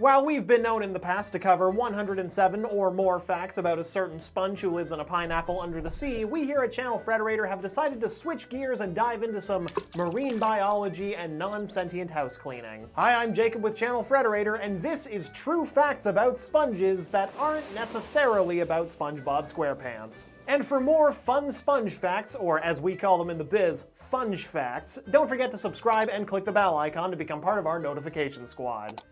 While we've been known in the past to cover 107 or more facts about a certain sponge who lives in a pineapple under the sea, we here at Channel Frederator have decided to switch gears and dive into some marine biology and non-sentient house cleaning. Hi, I'm Jacob with Channel Frederator, and this is true facts about sponges that aren't necessarily about SpongeBob SquarePants. And for more fun sponge facts, or as we call them in the biz, funge facts, don't forget to subscribe and click the bell icon to become part of our notification squad.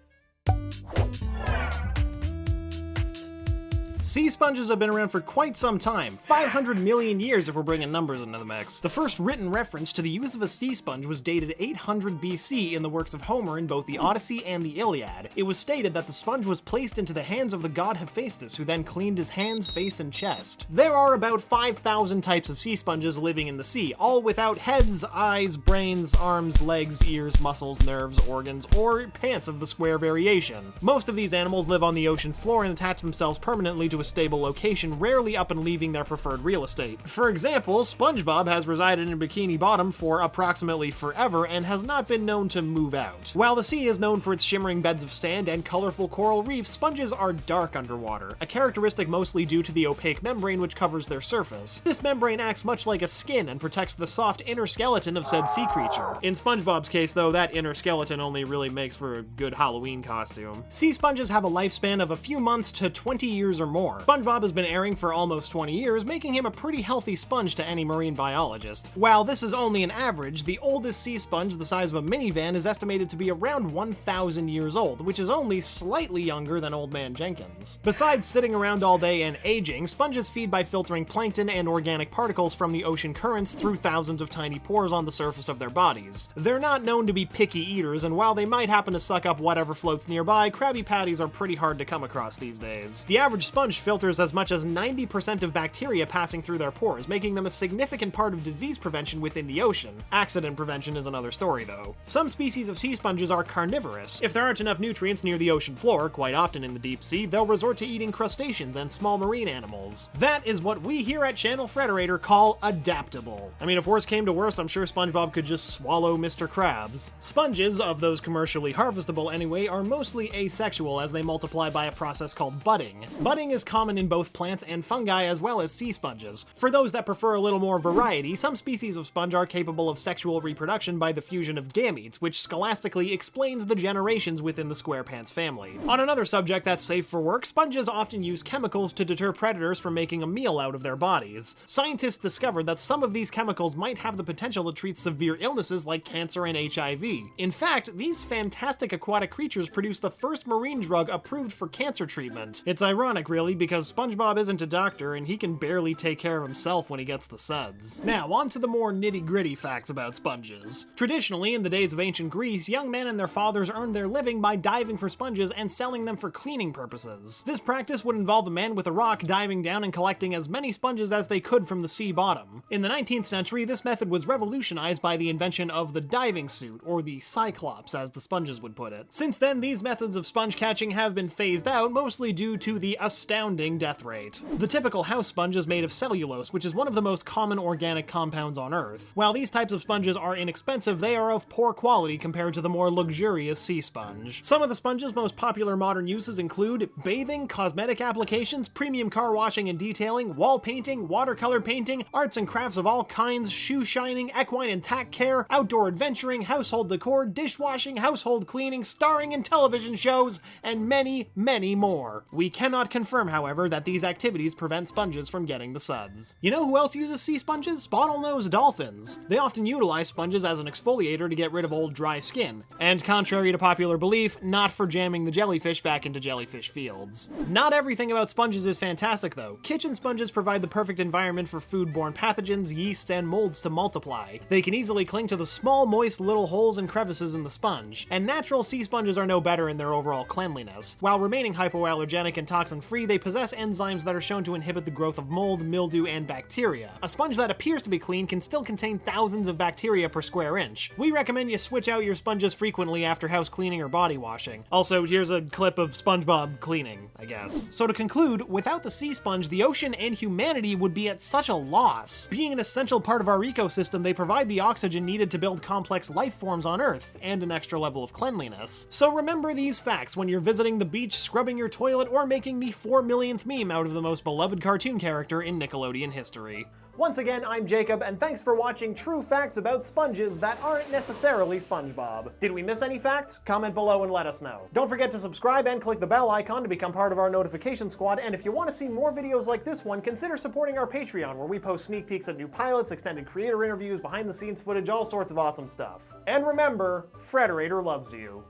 Sea sponges have been around for quite some time, 500 million years if we're bringing numbers into the mix. The first written reference to the use of a sea sponge was dated 800 BC in the works of Homer in both the Odyssey and the Iliad. It was stated that the sponge was placed into the hands of the god Hephaestus, who then cleaned his hands, face, and chest. There are about 5,000 types of sea sponges living in the sea, all without heads, eyes, brains, arms, legs, ears, muscles, nerves, organs, or pants of the square variation. Most of these animals live on the ocean floor and attach themselves permanently to a stable location, rarely up and leaving their preferred real estate. For example, SpongeBob has resided in Bikini Bottom for approximately forever and has not been known to move out. While the sea is known for its shimmering beds of sand and colorful coral reefs, sponges are dark underwater, a characteristic mostly due to the opaque membrane which covers their surface. This membrane acts much like a skin and protects the soft inner skeleton of said sea creature. In SpongeBob's case, though, that inner skeleton only really makes for a good Halloween costume. Sea sponges have a lifespan of a few months to 20 years or more. SpongeBob has been airing for almost 20 years, making him a pretty healthy sponge to any marine biologist. While this is only an average, the oldest sea sponge the size of a minivan is estimated to be around 1,000 years old, which is only slightly younger than Old Man Jenkins. Besides sitting around all day and aging, sponges feed by filtering plankton and organic particles from the ocean currents through thousands of tiny pores on the surface of their bodies. They're not known to be picky eaters, and while they might happen to suck up whatever floats nearby, Krabby Patties are pretty hard to come across these days. The average sponge filters as much as 90% of bacteria passing through their pores, making them a significant part of disease prevention within the ocean. Accident prevention is another story, though. Some species of sea sponges are carnivorous. If there aren't enough nutrients near the ocean floor, quite often in the deep sea, they'll resort to eating crustaceans and small marine animals. That is what we here at Channel Frederator call adaptable. I mean, if worse came to worse, I'm sure SpongeBob could just swallow Mr. Krabs. Sponges, of those commercially harvestable anyway, are mostly asexual as they multiply by a process called budding. Budding is common in both plants and fungi as well as sea sponges. For those that prefer a little more variety, some species of sponge are capable of sexual reproduction by the fusion of gametes, which scholastically explains the generations within the SquarePants family. On another subject that's safe for work, sponges often use chemicals to deter predators from making a meal out of their bodies. Scientists discovered that some of these chemicals might have the potential to treat severe illnesses like cancer and HIV. In fact, these fantastic aquatic creatures produce the first marine drug approved for cancer treatment. It's ironic, really, because SpongeBob isn't a doctor and he can barely take care of himself when he gets the suds. Now, on to the more nitty-gritty facts about sponges. Traditionally, in the days of ancient Greece, young men and their fathers earned their living by diving for sponges and selling them for cleaning purposes. This practice would involve a man with a rock diving down and collecting as many sponges as they could from the sea bottom. In the 19th century, this method was revolutionized by the invention of the diving suit, or the Cyclops as the sponges would put it. Since then, these methods of sponge catching have been phased out, mostly due to the astounding death rate. The typical house sponge is made of cellulose, which is one of the most common organic compounds on Earth. While these types of sponges are inexpensive, they are of poor quality compared to the more luxurious sea sponge. Some of the sponge's most popular modern uses include bathing, cosmetic applications, premium car washing and detailing, wall painting, watercolor painting, arts and crafts of all kinds, shoe shining, equine and tack care, outdoor adventuring, household decor, dishwashing, household cleaning, starring in television shows, and many, many more. We cannot confirm, however, that these activities prevent sponges from getting the suds. You know who else uses sea sponges? Bottlenose dolphins. They often utilize sponges as an exfoliator to get rid of old dry skin, and contrary to popular belief, not for jamming the jellyfish back into jellyfish fields. Not everything about sponges is fantastic though. Kitchen sponges provide the perfect environment for foodborne pathogens, yeasts, and molds to multiply. They can easily cling to the small, moist little holes and crevices in the sponge, and natural sea sponges are no better in their overall cleanliness. While remaining hypoallergenic and toxin-free, they they possess enzymes that are shown to inhibit the growth of mold, mildew, and bacteria. A sponge that appears to be clean can still contain thousands of bacteria per square inch. We recommend you switch out your sponges frequently after house cleaning or body washing. Also, here's a clip of SpongeBob cleaning, I guess. So to conclude, without the sea sponge, the ocean and humanity would be at such a loss. Being an essential part of our ecosystem, they provide the oxygen needed to build complex life forms on Earth, and an extra level of cleanliness. So remember these facts when you're visiting the beach, scrubbing your toilet, or making the 4 millionth meme out of the most beloved cartoon character in Nickelodeon history. Once again, I'm Jacob, and thanks for watching true facts about sponges that aren't necessarily SpongeBob. Did we miss any facts? Comment below and let us know. Don't forget to subscribe and click the bell icon to become part of our notification squad, and if you want to see more videos like this one, consider supporting our Patreon, where we post sneak peeks at new pilots, extended creator interviews, behind-the-scenes footage, all sorts of awesome stuff. And remember, Frederator loves you.